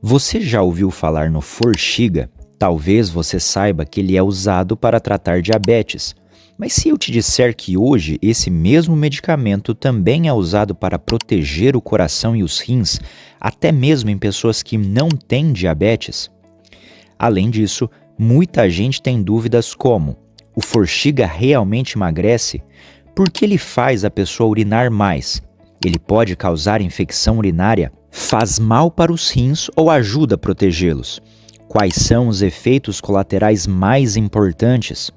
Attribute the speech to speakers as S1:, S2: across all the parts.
S1: Você já ouviu falar no Forxiga? Talvez você saiba que ele é usado para tratar diabetes. Mas se eu te disser que hoje esse mesmo medicamento também é usado para proteger o coração e os rins, até mesmo em pessoas que não têm diabetes? Além disso, muita gente tem dúvidas como: o Forxiga realmente emagrece? Por que ele faz a pessoa urinar mais? Ele pode causar infecção urinária? Faz mal para os rins ou ajuda a protegê-los? Quais são os efeitos colaterais mais importantes?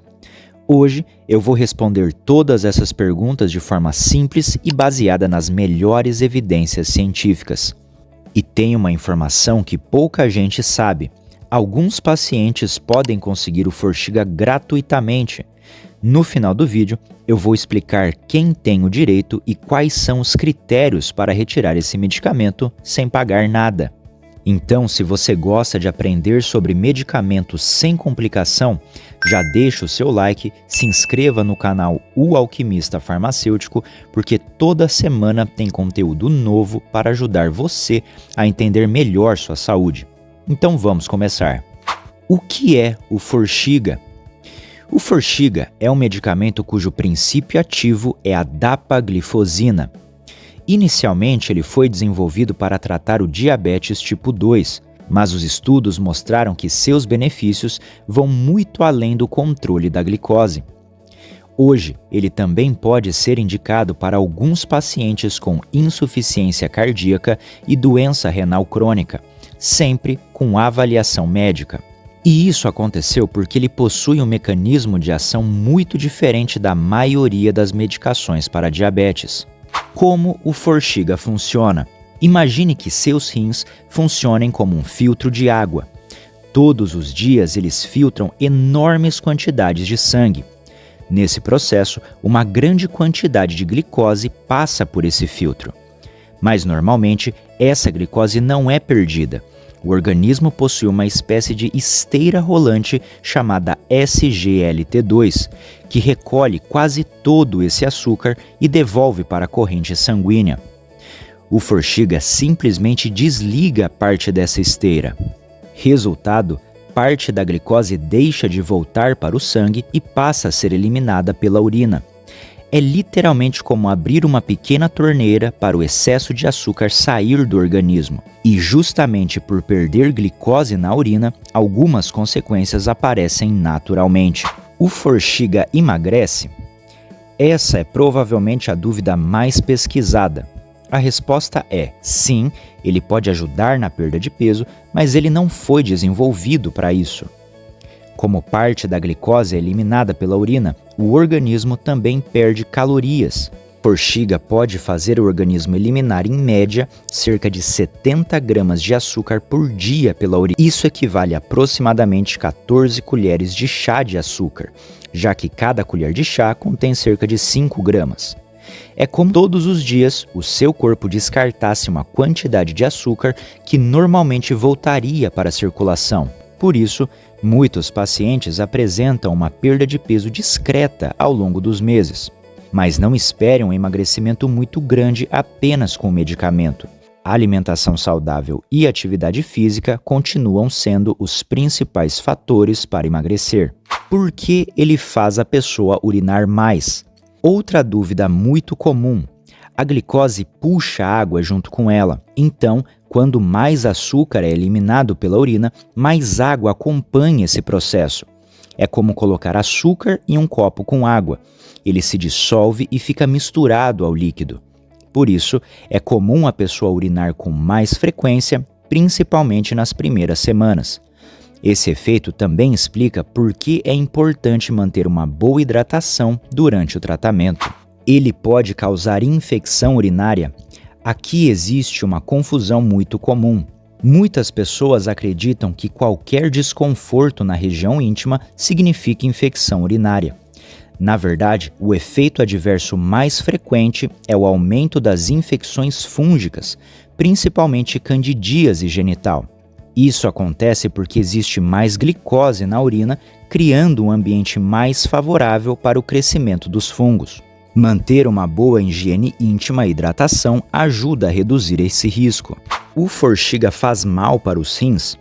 S1: Hoje eu vou responder todas essas perguntas de forma simples e baseada nas melhores evidências científicas. E tem uma informação que pouca gente sabe: alguns pacientes podem conseguir o Forxiga gratuitamente. No final do vídeo, eu vou explicar quem tem o direito e quais são os critérios para retirar esse medicamento sem pagar nada. Então, se você gosta de aprender sobre medicamentos sem complicação, já deixa o seu like, se inscreva no canal O Alquimista Farmacêutico, porque toda semana tem conteúdo novo para ajudar você a entender melhor sua saúde. Então vamos começar. O que é o Forxiga? O Forxiga é um medicamento cujo princípio ativo é a dapaglifosina. Inicialmente, ele foi desenvolvido para tratar o diabetes tipo 2, mas os estudos mostraram que seus benefícios vão muito além do controle da glicose. Hoje, ele também pode ser indicado para alguns pacientes com insuficiência cardíaca e doença renal crônica, sempre com avaliação médica. E isso aconteceu porque ele possui um mecanismo de ação muito diferente da maioria das medicações para diabetes. Como o Forxiga funciona? Imagine que seus rins funcionem como um filtro de água. Todos os dias eles filtram enormes quantidades de sangue. Nesse processo, uma grande quantidade de glicose passa por esse filtro. Mas normalmente, essa glicose não é perdida. O organismo possui uma espécie de esteira rolante chamada SGLT2, que recolhe quase todo esse açúcar e devolve para a corrente sanguínea. O Forxiga simplesmente desliga parte dessa esteira. Resultado, parte da glicose deixa de voltar para o sangue e passa a ser eliminada pela urina. É literalmente como abrir uma pequena torneira para o excesso de açúcar sair do organismo. E justamente por perder glicose na urina, algumas consequências aparecem naturalmente. O Forxiga emagrece? Essa é provavelmente a dúvida mais pesquisada. A resposta é sim, ele pode ajudar na perda de peso, mas ele não foi desenvolvido para isso. Como parte da glicose é eliminada pela urina, o organismo também perde calorias. Forxiga pode fazer o organismo eliminar, em média, cerca de 70 gramas de açúcar por dia pela urina. Isso equivale a aproximadamente 14 colheres de chá de açúcar, já que cada colher de chá contém cerca de 5 gramas. É como todos os dias o seu corpo descartasse uma quantidade de açúcar que normalmente voltaria para a circulação. Por isso, muitos pacientes apresentam uma perda de peso discreta ao longo dos meses. Mas não espere um emagrecimento muito grande apenas com o medicamento. A alimentação saudável e atividade física continuam sendo os principais fatores para emagrecer. Por que ele faz a pessoa urinar mais? Outra dúvida muito comum: a glicose puxa a água junto com ela. Então, quando mais açúcar é eliminado pela urina, mais água acompanha esse processo. É como colocar açúcar em um copo com água. Ele se dissolve e fica misturado ao líquido. Por isso, é comum a pessoa urinar com mais frequência, principalmente nas primeiras semanas. Esse efeito também explica por que é importante manter uma boa hidratação durante o tratamento. Ele pode causar infecção urinária? Aqui existe uma confusão muito comum. Muitas pessoas acreditam que qualquer desconforto na região íntima significa infecção urinária. Na verdade, o efeito adverso mais frequente é o aumento das infecções fúngicas, principalmente candidíase genital. Isso acontece porque existe mais glicose na urina, criando um ambiente mais favorável para o crescimento dos fungos. Manter uma boa higiene íntima e hidratação ajuda a reduzir esse risco. O Forxiga faz mal para os rins?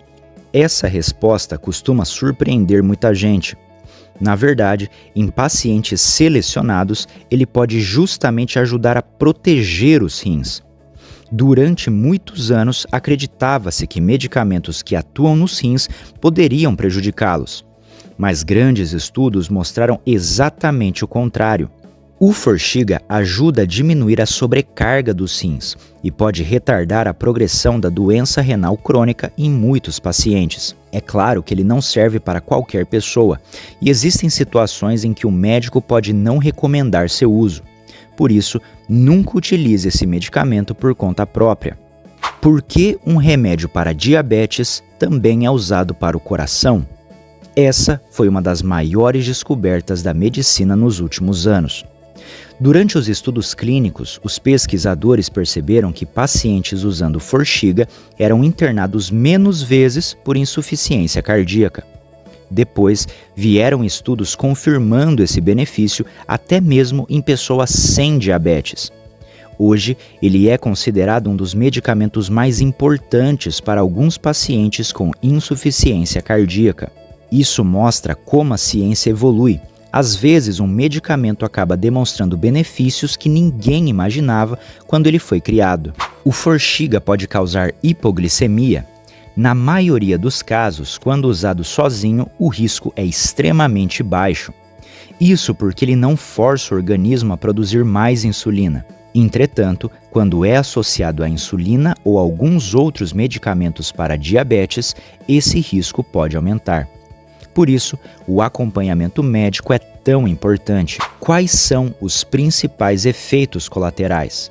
S1: Essa resposta costuma surpreender muita gente. Na verdade, em pacientes selecionados, ele pode justamente ajudar a proteger os rins. Durante muitos anos, acreditava-se que medicamentos que atuam nos rins poderiam prejudicá-los. Mas grandes estudos mostraram exatamente o contrário. O Forxiga ajuda a diminuir a sobrecarga dos rins e pode retardar a progressão da doença renal crônica em muitos pacientes. É claro que ele não serve para qualquer pessoa e existem situações em que o médico pode não recomendar seu uso. Por isso, nunca utilize esse medicamento por conta própria. Por que um remédio para diabetes também é usado para o coração? Essa foi uma das maiores descobertas da medicina nos últimos anos. Durante os estudos clínicos, os pesquisadores perceberam que pacientes usando Forxiga eram internados menos vezes por insuficiência cardíaca. Depois, vieram estudos confirmando esse benefício até mesmo em pessoas sem diabetes. Hoje, ele é considerado um dos medicamentos mais importantes para alguns pacientes com insuficiência cardíaca. Isso mostra como a ciência evolui. Às vezes, um medicamento acaba demonstrando benefícios que ninguém imaginava quando ele foi criado. O Forxiga pode causar hipoglicemia. Na maioria dos casos, quando usado sozinho, o risco é extremamente baixo. Isso porque ele não força o organismo a produzir mais insulina. Entretanto, quando é associado à insulina ou alguns outros medicamentos para diabetes, esse risco pode aumentar. Por isso, o acompanhamento médico é tão importante. Quais são os principais efeitos colaterais?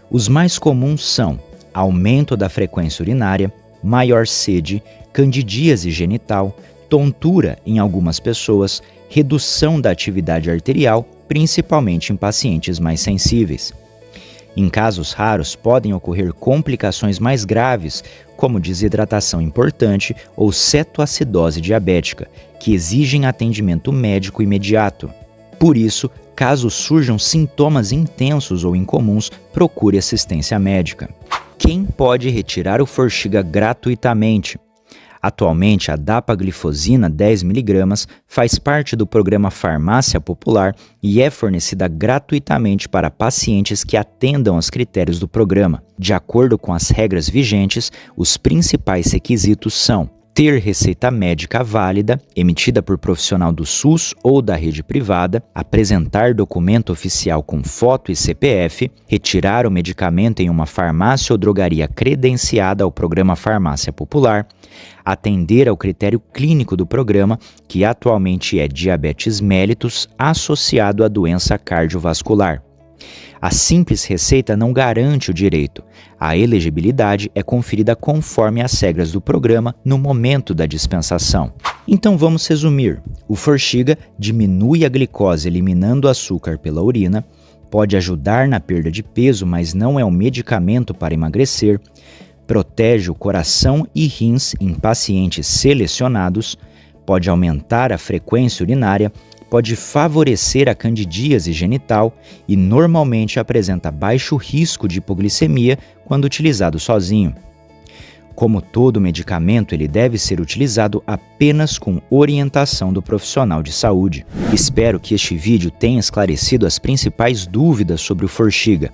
S1: Os mais comuns são aumento da frequência urinária, maior sede, candidíase genital, tontura em algumas pessoas, redução da atividade arterial, principalmente em pacientes mais sensíveis. Em casos raros, podem ocorrer complicações mais graves, como desidratação importante ou cetoacidose diabética, que exigem atendimento médico imediato. Por isso, caso surjam sintomas intensos ou incomuns, procure assistência médica. Quem pode retirar o Forxiga gratuitamente? Atualmente, a dapaglifosina 10 mg faz parte do programa Farmácia Popular e é fornecida gratuitamente para pacientes que atendam aos critérios do programa. De acordo com as regras vigentes, os principais requisitos são ter receita médica válida, emitida por profissional do SUS ou da rede privada, apresentar documento oficial com foto e CPF, retirar o medicamento em uma farmácia ou drogaria credenciada ao programa Farmácia Popular, atender ao critério clínico do programa, que atualmente é diabetes mellitus associado à doença cardiovascular. A simples receita não garante o direito. A elegibilidade é conferida conforme as regras do programa no momento da dispensação. Então vamos resumir. O Forxiga diminui a glicose eliminando o açúcar pela urina, pode ajudar na perda de peso, mas não é um medicamento para emagrecer, protege o coração e rins em pacientes selecionados, pode aumentar a frequência urinária, pode favorecer a candidíase genital e normalmente apresenta baixo risco de hipoglicemia quando utilizado sozinho. Como todo medicamento, ele deve ser utilizado apenas com orientação do profissional de saúde. Espero que este vídeo tenha esclarecido as principais dúvidas sobre o Forxiga.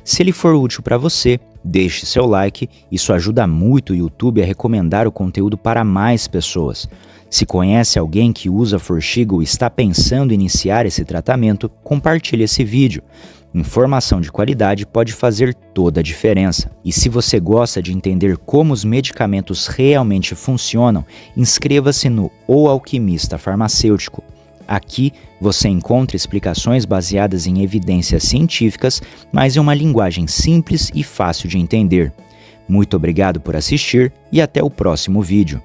S1: Se ele for útil para você, deixe seu like, isso ajuda muito o YouTube a recomendar o conteúdo para mais pessoas. Se conhece alguém que usa Forxiga ou está pensando em iniciar esse tratamento, compartilhe esse vídeo. Informação de qualidade pode fazer toda a diferença. E se você gosta de entender como os medicamentos realmente funcionam, inscreva-se no O Alquimista Farmacêutico. Aqui você encontra explicações baseadas em evidências científicas, mas em uma linguagem simples e fácil de entender. Muito obrigado por assistir e até o próximo vídeo.